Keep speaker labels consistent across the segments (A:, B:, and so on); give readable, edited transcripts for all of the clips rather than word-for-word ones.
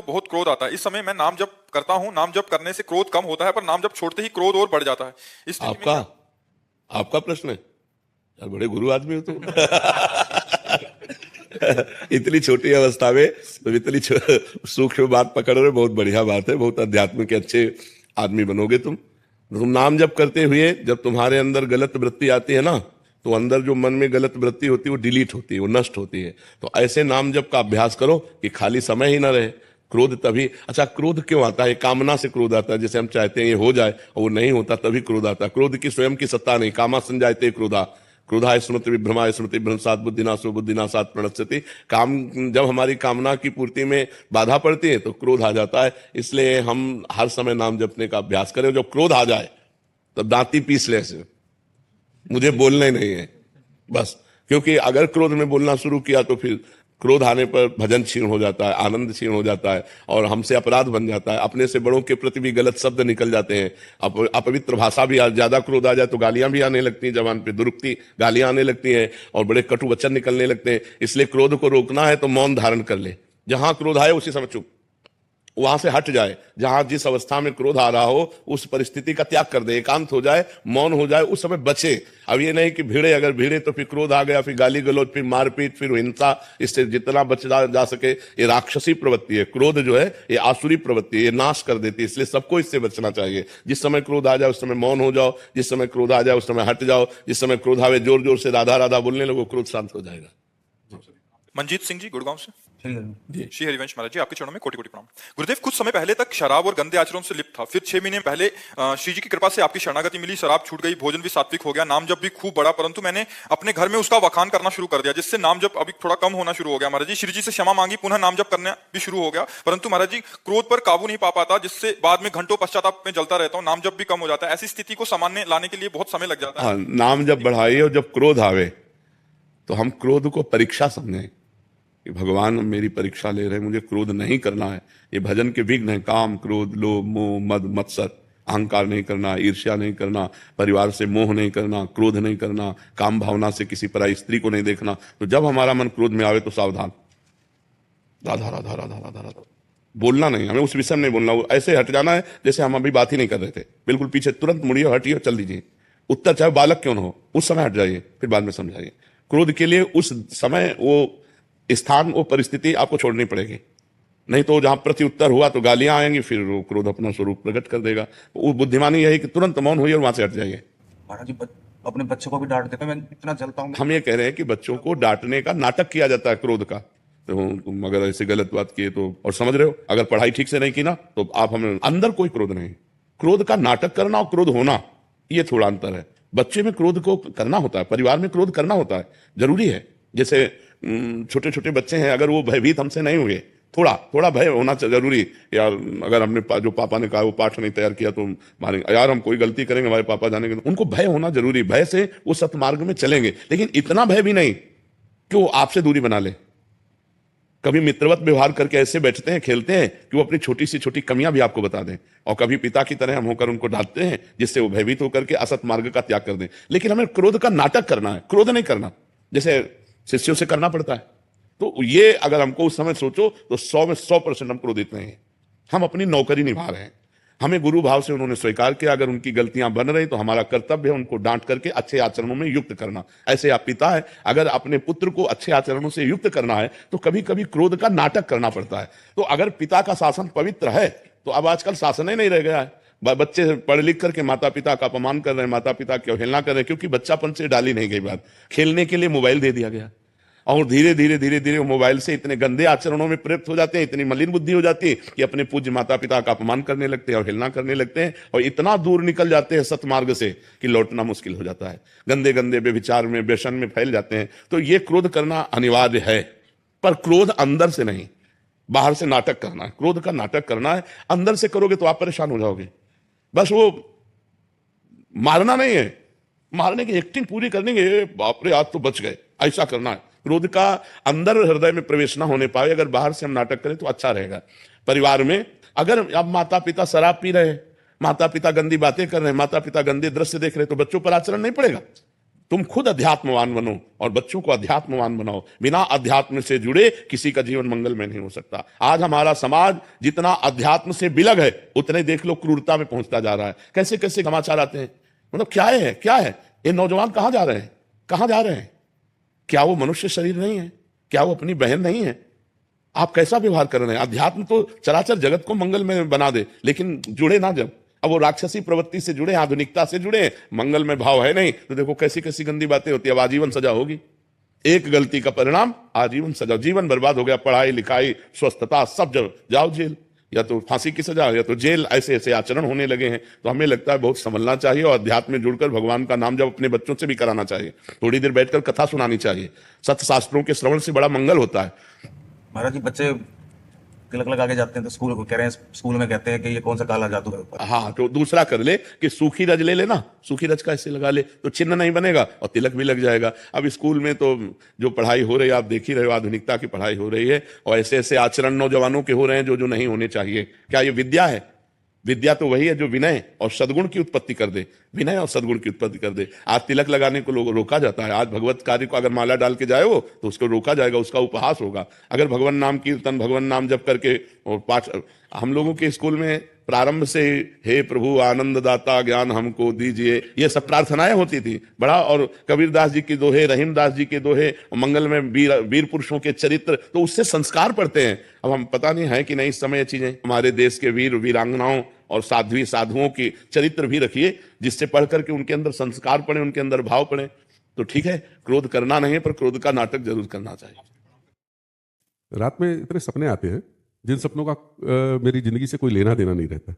A: बहुत क्रोध आता है। इस समय मैं नाम जप करता हूँ, नाम जप करने से क्रोध कम होता है, पर नाम जप छोड़ते ही क्रोध और बढ़ जाता है। इस स्थिति में
B: आपका
A: क्या?
B: आपका प्रश्न है यार, बड़े गुरु आदमी हो तुम। इतनी छोटी अवस्था में तो इतनी सूक्ष्म बात पकड़ रहे हो, बहुत बढ़िया बात है, बहुत आध्यात्मिक अच्छे आदमी बनोगे तुम। तुम नाम जप करते हुए जब तुम्हारे अंदर गलत वृत्ति आती है ना, तो अंदर जो मन में गलत वृत्ति होती है वो डिलीट होती है, वो नष्ट होती है। तो ऐसे नाम जप का अभ्यास करो कि खाली समय ही ना रहे। क्रोध तभी, अच्छा क्रोध क्यों आता है? कामना से क्रोध आता है, जैसे हम चाहते हैं ये हो जाए और वो नहीं होता तभी क्रोध आता है। क्रोध की स्वयं की सत्ता नहीं, कामा संजायते क्रोधा, क्रोधाय स्मृति विभ्रमाय स्मृति भ्रंशात् बुद्धिनाशो बुद्धिनाशात् प्रणश्यति। काम, जब हमारी कामना की पूर्ति में बाधा पड़ती है तो क्रोध आ जाता है। इसलिए हम हर समय नाम जपने का अभ्यास करें। जब क्रोध आ जाए तब दांती पीस ले ऐसे, मुझे बोलना ही नहीं है बस। क्योंकि अगर क्रोध में बोलना शुरू किया तो फिर क्रोध आने पर भजन क्षीण हो जाता है, आनंद क्षीण हो जाता है और हमसे अपराध बन जाता है। अपने से बड़ों के प्रति भी गलत शब्द निकल जाते हैं, अपवित्र भाषा भी। ज्यादा क्रोध आ जाए तो गालियां भी आने लगती हैं, जबान पे दुरुक्ति गालियां आने लगती हैं और बड़े कटु वचन निकलने लगते हैं। इसलिए क्रोध को रोकना है तो मौन धारण कर ले। जहां क्रोध आए उसी समय चुप, वहां से हट जाए। जहां जिस अवस्था में क्रोध आ रहा हो उस परिस्थिति का त्याग कर दे, एकांत हो जाए, मौन हो जाए, उस समय बचे। अब ये नहीं कि भिड़े, अगर भिड़े तो फिर क्रोध आ गया, फिर गाली गलौज, फिर मारपीट, फिर हिंसा। इससे जितना बचा जा सके। ये राक्षसी प्रवृत्ति है, क्रोध जो है ये आसुरी प्रवृत्ति है, ये नाश कर देती है। इसलिए सबको इससे बचना चाहिए। जिस समय क्रोध आ जाए उस समय मौन हो जाओ, जिस समय क्रोध आ जाए उस समय हट जाओ। जिस समय क्रोध आवे जोर जोर से राधा राधा बोलने लगो, क्रोध शांत हो जाएगा।
A: मंजीत सिंह जी गुड़गांव से।
B: जी
A: श्री हरिवंश महाराज जी, आपके चरणों में कोटि कोटि प्रणाम। गुरुदेव, कुछ समय पहले तक शराब और गंदे आचरणों से लिप्त था, फिर 6 महीने पहले श्री जी की कृपा से आपकी शरणागति मिली, शराब छूट गई, भोजन भी सात्विक हो गया, नाम जप भी खूब बढ़ा, परंतु मैंने अपने घर में उसका वखान करना शुरू कर दिया, जिससे नाम जप अभी थोड़ा कम होना शुरू हो गया। महाराज जी, श्री जी से क्षमा मांगी, पुनः नाम जप करना भी शुरू हो गया, परंतु महाराज जी क्रोध पर काबू नहीं पा पाता, जिससे बाद में घंटों पश्चाताप में जलता रहता हूँ, नाम जप भी कम हो जाता है। ऐसी स्थिति को सामान्य लाने के लिए बहुत समय लग जाता है।
B: हाँ, नाम जब बढ़ाइए और जब क्रोध आवे तो हम क्रोध को परीक्षा समझें कि भगवान मेरी परीक्षा ले रहे हैं, मुझे क्रोध नहीं करना है। ये भजन के विघ्न है, काम क्रोध लोभ मोह मद मत्सर। अहंकार नहीं करना, ईर्ष्या नहीं करना, परिवार से मोह नहीं करना, क्रोध नहीं करना, काम भावना से किसी पराई स्त्री को नहीं देखना। तो जब हमारा मन क्रोध में आवे तो सावधान, राधा राधा राधा राधा राधा बोलना नहीं, हमें उस विषय में नहीं बोलना। ऐसे हट जाना है जैसे हम अभी बात ही नहीं कर रहे थे, बिल्कुल पीछे तुरंत मुड़िए, हटिए, चल दीजिए। उत्तर चाहे बालक क्यों न हो, उस समय हट जाइए, फिर बाद में समझाइए। क्रोध के लिए उस समय वो स्थान, वो परिस्थिति आपको छोड़नी पड़ेगी। नहीं तो जहां प्रत्युत्तर हुआ तो गालियां आएंगी, फिर वो क्रोध अपना स्वरूप प्रकट कर देगा। वो बुद्धिमानी यही कि तुरंत मौन होइए और वहां से हट जाइए।
C: महाराज जी अपने बच्चों को भी डांट देते हैं, मैं इतना जलता हूँ।
B: हम ये कह रहे हैं कि बच्चों को डांटने का नाटक किया जाता है क्रोध का। तो तुम अगर ऐसे गलत बात किए तो, और समझ रहे हो, अगर पढ़ाई ठीक से नहीं की ना तो आप हमें, अंदर कोई क्रोध नहीं। क्रोध का नाटक करना और क्रोध होना, ये थोड़ा अंतर है। बच्चे में क्रोध को करना होता है, परिवार में क्रोध करना होता है, जरूरी है। जैसे छोटे छोटे बच्चे हैं, अगर वो भयभीत हमसे नहीं हुए, थोड़ा थोड़ा भय होना जरूरी। यार अगर हमने जो पापा ने कहा वो पाठ नहीं तैयार किया तो मारेंगे, यार हम कोई गलती करेंगे हमारे पापा जानेंगे, तो उनको भय होना जरूरी। भय से वो सत्मार्ग में चलेंगे, लेकिन इतना भय भी नहीं कि वो आपसे दूरी बना ले। कभी मित्रवत व्यवहार करके ऐसे बैठते हैं, खेलते हैं कि वो अपनी छोटी सी छोटी कमियां भी आपको बता दें, और कभी पिता की तरह हम होकर उनको डांटते हैं जिससे वो भयभीत होकर के असत मार्ग का त्याग कर दें। लेकिन हमें क्रोध का नाटक करना है, क्रोध नहीं करना, जैसे शिष्यों से करना पड़ता है। तो ये अगर हमको उस समय सोचो तो 100 में 100% हम क्रोधित नहीं हैं। हम अपनी नौकरी निभा रहे हैं, हमें गुरु भाव से उन्होंने स्वीकार किया। अगर उनकी गलतियां बन रही तो हमारा कर्तव्य है उनको डांट करके अच्छे आचरणों में युक्त करना। ऐसे आप पिता है, अगर अपने पुत्र को अच्छे आचरणों से युक्त करना है तो कभी कभी क्रोध का नाटक करना पड़ता है। तो अगर पिता का शासन पवित्र है तो अब आजकल शासन ही नहीं रह गया है। बच्चे पढ़ लिख करके माता पिता का अपमान कर रहे हैं, माता पिता की अवहेलना कर रहे हैं, क्योंकि बच्चापन से डाली नहीं गई बात। खेलने के लिए मोबाइल दे दिया गया और धीरे धीरे धीरे धीरे मोबाइल से इतने गंदे आचरणों में प्रयुक्त हो जाते हैं, इतनी मलिन बुद्धि हो जाती है कि अपने पूज्य माता पिता का अपमान करने लगते हैं, अवहेलना करने लगते हैं, और इतना दूर निकल जाते हैं सतमार्ग से कि लौटना मुश्किल हो जाता है। गंदे गंदे व्यभिचार में, व्यसन में फैल जाते हैं। तो ये क्रोध करना अनिवार्य है, पर क्रोध अंदर से नहीं, बाहर से नाटक करना है। क्रोध का नाटक करना है, अंदर से करोगे तो आप परेशान हो जाओगे। बस वो मारना नहीं है, मारने की एक्टिंग पूरी करनी है, बाप रे आज तो बच गए, ऐसा करना है। क्रोध का अंदर हृदय में प्रवेश ना होने पाए, अगर बाहर से हम नाटक करें तो अच्छा रहेगा। परिवार में अगर अब माता पिता शराब पी रहे हैं, माता पिता गंदी बातें कर रहे हैं, माता पिता गंदे दृश्य देख रहे हैं, तो बच्चों पर आचरण नहीं पड़ेगा। तुम खुद अध्यात्मवान बनो और बच्चों को अध्यात्मवान बनाओ। बिना अध्यात्म से जुड़े किसी का जीवन मंगल में नहीं हो सकता। आज हमारा समाज जितना अध्यात्म से बिलग है, उतने देख लो क्रूरता में पहुंचता जा रहा है। कैसे कैसे समाचार आते हैं, मतलब क्या है क्या है, ये नौजवान कहां जा रहे हैं, कहां जा रहे हैं? क्या वो मनुष्य शरीर नहीं है? क्या वो अपनी बहन नहीं है? आप कैसा व्यवहार कर रहे हैं? अध्यात्म तो चराचर जगत को मंगल में बना दे, लेकिन जुड़े ना जब, अब वो राक्षसी प्रवृत्ति से जुड़े, आधुनिकता से जुड़े, मंगल में भाव है नहीं, तो देखो कैसी कैसी गंदी बातें होती है। अब आजीवन सजा होगी, एक गलती का परिणाम आजीवन सजा, जीवन बर्बाद हो गया, पढ़ाई लिखाई स्वस्थता सब जब जाओ जेल, या तो फांसी की सजा या तो जेल, ऐसे ऐसे आचरण होने लगे हैं। तो हमें लगता है बहुत संभलना चाहिए और अध्यात्म में जुड़कर भगवान का नाम जब अपने बच्चों से भी कराना चाहिए, थोड़ी देर बैठकर कथा सुनानी चाहिए। सत्य शास्त्रों के श्रवण से बड़ा मंगल होता है।
C: महाराज जी, बच्चे तिलक लगा के जाते हैं तो स्कूल कह रहे हैं, स्कूल में कहते हैं कि ये कौन सा काला जादू है।
B: हाँ, तो दूसरा कर ले कि सूखी रज ले लेना, सूखी रज का ऐसे लगा ले तो चिन्ह नहीं बनेगा और तिलक भी लग जाएगा। अब स्कूल में तो जो पढ़ाई हो रही है, आप देख ही रहे हो, आधुनिकता की पढ़ाई हो रही है और ऐसे ऐसे आचरण नौजवानों के हो रहे हैं जो जो नहीं होने चाहिए। क्या ये विद्या है? विद्या तो वही है जो विनय और सद्गुण की उत्पत्ति कर दे, विनय और सद्गुण की उत्पत्ति कर दे। आज तिलक लगाने को लोग रोका जाता है। आज भगवत कार्य को अगर माला डाल के जाए हो तो उसको रोका जाएगा, उसका उपहास होगा। अगर भगवान नाम कीर्तन, भगवान नाम जप करके और पाठ, हम लोगों के स्कूल में प्रारंभ से हे प्रभु आनंद दाता ज्ञान हमको दीजिए, ये सब प्रार्थनाएं होती थी बड़ा। और कबीरदास जी के दोहे, रहीमदास जी के दोहे, मंगल में वीर पुरुषों के चरित्र, तो उससे संस्कार पढ़ते हैं। अब हम पता नहीं है कि नहीं इस समय ये चीजें, हमारे देश के वीर वीरांगनाओं और साध्वी साधुओं की चरित्र भी रखिए, जिससे पढ़ करके उनके अंदर संस्कार पड़े, उनके अंदर भाव पड़े। तो ठीक है, क्रोध करना नहीं, पर क्रोध का नाटक जरूर करना चाहिए।
D: रात में इतने सपने आते हैं जिन सपनों का मेरी जिंदगी से कोई लेना देना नहीं रहता।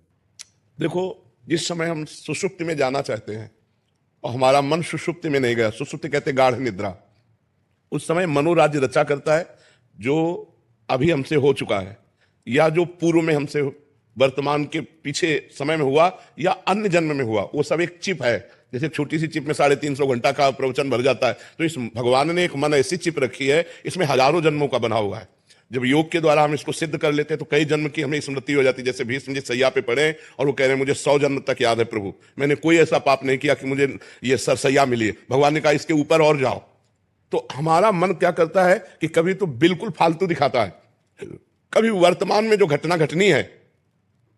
B: देखो, जिस समय हम सुषुप्ति में जाना चाहते हैं और हमारा मन सुषुप्ति में नहीं गया, सुषुप्ति कहते गाढ़ निद्रा, उस समय मनोराज्य रचा करता है जो अभी हमसे हो चुका है या जो पूर्व में हमसे वर्तमान के पीछे समय में हुआ या अन्य जन्म में हुआ, वो सब एक चिप है। जैसे छोटी सी चिप में 350 घंटा का प्रवचन भर जाता है, तो इस भगवान ने एक मन ऐसी चिप रखी है, इसमें हजारों जन्मों का बना हुआ है। जब योग के द्वारा हम इसको सिद्ध कर लेते हैं तो कई जन्म की हमें स्मृति हो जाती है। जैसे भीष्म जी सैया पे पड़े और वो कह रहे हैं मुझे 100 जन्म तक याद है प्रभु, मैंने कोई ऐसा पाप नहीं किया कि मुझे ये सैया मिली है। भगवान ने कहा इसके ऊपर और जाओ। तो हमारा मन क्या करता है कि कभी तो बिल्कुल फालतू दिखाता है, कभी वर्तमान में जो घटना घटनी है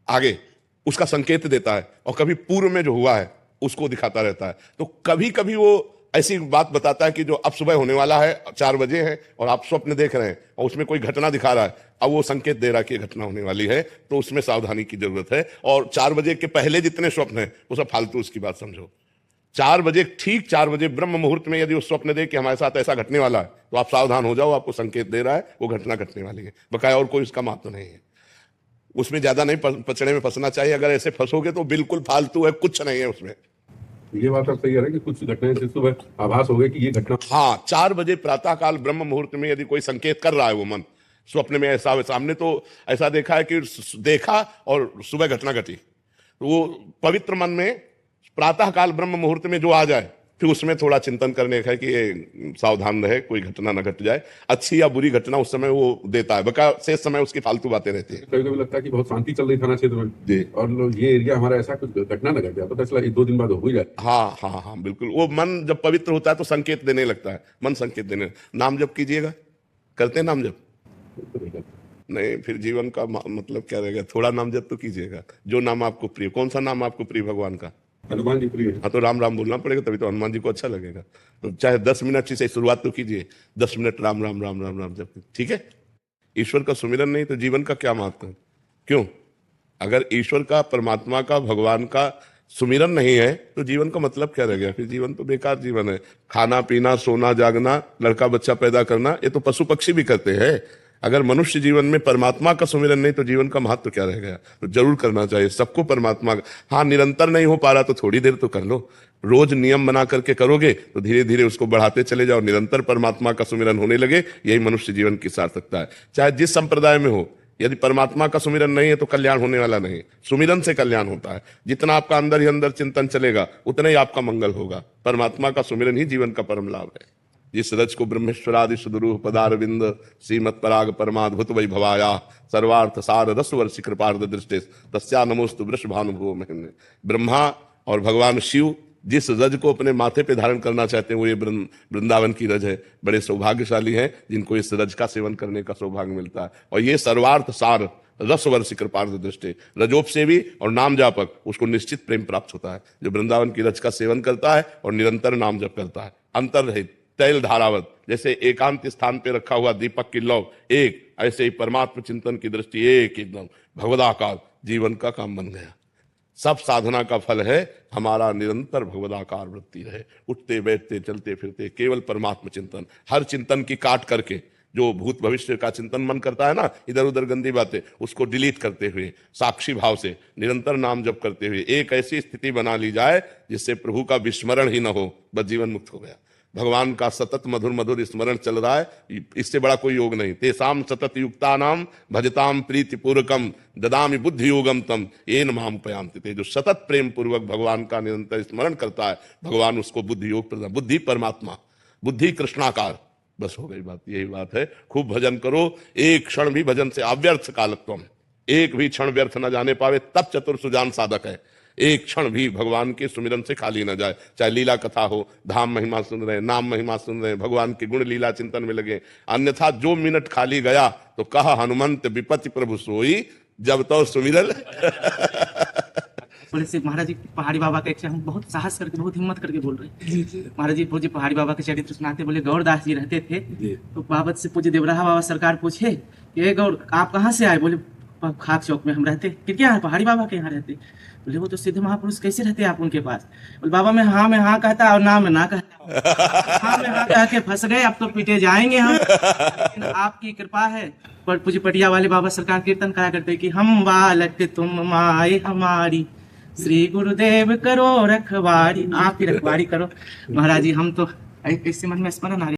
B: आगे उसका संकेत देता है, और कभी पूर्व में जो हुआ है उसको दिखाता रहता है। तो कभी कभी वो ऐसी बात बताता है कि जो अब सुबह होने वाला है, 4 बजे है और आप स्वप्न देख रहे हैं और उसमें कोई घटना दिखा रहा है, अब वो संकेत दे रहा है कि घटना होने वाली है, तो उसमें सावधानी की जरूरत है। और 4 बजे के पहले जितने स्वप्न हैं वो सब फालतू, उसकी बात समझो। 4 बजे, ठीक 4 बजे ब्रह्म मुहूर्त में यदि वो स्वप्न दे कि हमारे साथ ऐसा घटने वाला है, तो आप सावधान हो जाओ, आपको संकेत दे रहा है वो घटना घटने वाली है, बकाया और कोई उसका महत्व नहीं है। उसमें ज्यादा नहीं पचड़े में फंसना चाहिए। अगर ऐसे फंसोगे तो बिल्कुल फालतू है, कुछ नहीं है उसमें।
D: ये बात अब सही है कि कुछ घटनाएं से सुबह आभास हो गए कि ये घटना,
B: हाँ, 4 बजे प्रातःकाल ब्रह्म मुहूर्त में यदि कोई संकेत कर रहा है वो मन स्वप्न में, ऐसा सामने तो ऐसा देखा है कि देखा और सुबह घटना घटी, तो वो पवित्र मन में प्रातःकाल ब्रह्म मुहूर्त में जो आ जाए, फिर उसमें थोड़ा चिंतन करने का है कि ये सावधान रहे, कोई घटना न घट जाए। अच्छी या बुरी घटना उस समय वो देता है, बका शेष समय उसकी फालतू बातें रहती है।
D: कभी कभी लगता है कि बहुत शांति चल रही थाना क्षेत्र में
B: जी,
D: और ये एरिया हमारा ऐसा कुछ घटना न घट जाए, पता चला 1-2 दिन बाद हो ही जाए।
B: हाँ हाँ हाँ, बिल्कुल। वो मन जब पवित्र होता है तो संकेत देने लगता है, मन संकेत देने। नाम जप कीजिएगा, करते हैं नाम जप? नहीं, फिर जीवन का मतलब क्या रहेगा? थोड़ा नाम जप तो कीजिएगा, जो नाम आपको प्रिय। कौन सा नाम आपको प्रिय भगवान का?
D: हनुमान जी प्रिय।
B: हाँ, तो राम राम बोलना पड़ेगा, तभी तो हनुमान जी को अच्छा लगेगा। तो चाहे 10 मिनट से शुरुआत तो कीजिए, 10 मिनट राम राम राम राम राम जप, ठीक है। ईश्वर का सुमिरन नहीं तो जीवन का क्या महत्व है? क्यों? अगर ईश्वर का, परमात्मा का, भगवान का सुमिरन नहीं है तो जीवन का मतलब क्या रह गया? फिर जीवन तो बेकार जीवन है। खाना पीना, सोना जागना, लड़का बच्चा पैदा करना, ये तो पशु पक्षी भी करते हैं। अगर मनुष्य जीवन में परमात्मा का सुमिरन नहीं तो जीवन का महत्व क्या रह गया? तो जरूर करना चाहिए सबको परमात्मा का। हाँ, निरंतर नहीं हो पा रहा तो थोड़ी देर तो कर लो, रोज नियम बना करके करोगे तो धीरे धीरे उसको बढ़ाते चले जाओ, निरंतर परमात्मा का सुमिरन होने लगे, यही मनुष्य जीवन की सार्थकता है। चाहे जिस संप्रदाय में हो, यदि परमात्मा का सुमिरन नहीं है तो कल्याण होने वाला नहीं। सुमिरन से कल्याण होता है। जितना आपका अंदर ही अंदर चिंतन चलेगा उतना ही आपका मंगल होगा। परमात्मा का सुमिरन ही जीवन का परम लाभ है। जिस रज को ब्रह्मेश्वरादि सुदरूह पदारविंद श्रीमत् पराग परमाद्भुत वैभवाया सर्वार्थ सार रसवर्षि कृपार्थ दृष्टि तस्या नमोस्तु वृषभानुभुवो महीने। ब्रह्मा और भगवान शिव जिस रज को अपने माथे पे धारण करना चाहते हैं वो ये वृंदावन की रज है। बड़े सौभाग्यशाली हैं जिनको इस रज का सेवन करने का सौभाग्य मिलता है। और ये सर्वार्थ सार रसवर्षि कृपार्थ दृष्टि, रजोपसेवी और नाम जापक उसको निश्चित प्रेम प्राप्त होता है जो वृंदावन की रज का सेवन करता है और निरंतर नाम जप करता है। अंतर रहित तैल धारावत, जैसे एकांत स्थान पे रखा हुआ दीपक की लौ एक, ऐसे ही परमात्मा चिंतन की दृष्टि एक, एकदम भगवदाकार जीवन का काम बन गया। सब साधना का फल है हमारा निरंतर भगवदाकार वृत्ति रहे, उठते बैठते चलते फिरते केवल परमात्मा चिंतन। हर चिंतन की काट करके जो भूत भविष्य का चिंतन मन करता है ना, इधर उधर गंदी बातें, उसको डिलीट करते हुए साक्षी भाव से निरंतर नाम जप करते हुए एक ऐसी स्थिति बना ली जाए जिससे प्रभु का विस्मरण ही न हो, बस जीवन मुक्त हो गया। भगवान का सतत मधुर मधुर स्मरण चल रहा है, इससे बड़ा कोई योग नहीं। तेसाम सतत युक्ता नाम भजताम प्रीति पूर्वकम ददामि बुद्धि योगम तम येन माम पयांति। जो सतत प्रेम पूर्वक भगवान का निरंतर स्मरण करता है, भगवान उसको बुद्धि योग प्रदान। बुद्धि परमात्मा, बुद्धि कृष्णाकार, बस हो गई बात। यही बात है। खूब भजन करो, एक क्षण भी भजन से अव्यर्थ कालत्वम, एक भी क्षण व्यर्थ न जाने पावे तब चतुर सुजान साधक है। एक क्षण भी भगवान के सुमिरन से खाली न जाए, चाहे लीला कथा हो, धाम महिमा सुन रहे, नाम महिमा सुन रहे, भगवान के गुण लीला चिंतन में लगे। अन्यथा जो मिनट खाली गया तो कहा हनुमंत विपत्ति प्रभु सोई, जब तो सुमिरन।
E: बोले से महाराज जी पहाड़ी बाबा का एक हम बहुत साहस करके बहुत हिम्मत करके बोल रहे हैं। महाराज जी पूज्य पहाड़ी बाबा के चरित्र सुनाते, बोले गौरदास जी रहते थे तो बाबत से पूज्य देवराहा बाबा सरकार पूछे ये गौर आप कहाँ से आए? बोले खाक चौक में हम रहते। फिर क्या है पहाड़ी बाबा के यहाँ रहते? बोले वो तो सिद्ध महापुरुष, कैसे रहते आप उनके पास? बोले बाबा मैं हाँ कहता और ना में ना कहता। हाँ में हाँ कह के फंस गए, अब तो पीटे जाएंगे हम। लेकिन आपकी कृपा है। पर पूज्य पटिया वाले बाबा सरकार कीर्तन करा करते कि हम बालक तुम माए हमारी, श्री गुरुदेव करो रखवारी। आप ही रखवारी करो महाराज जी। हम तो ऐसे मन में स्मरण आ रही।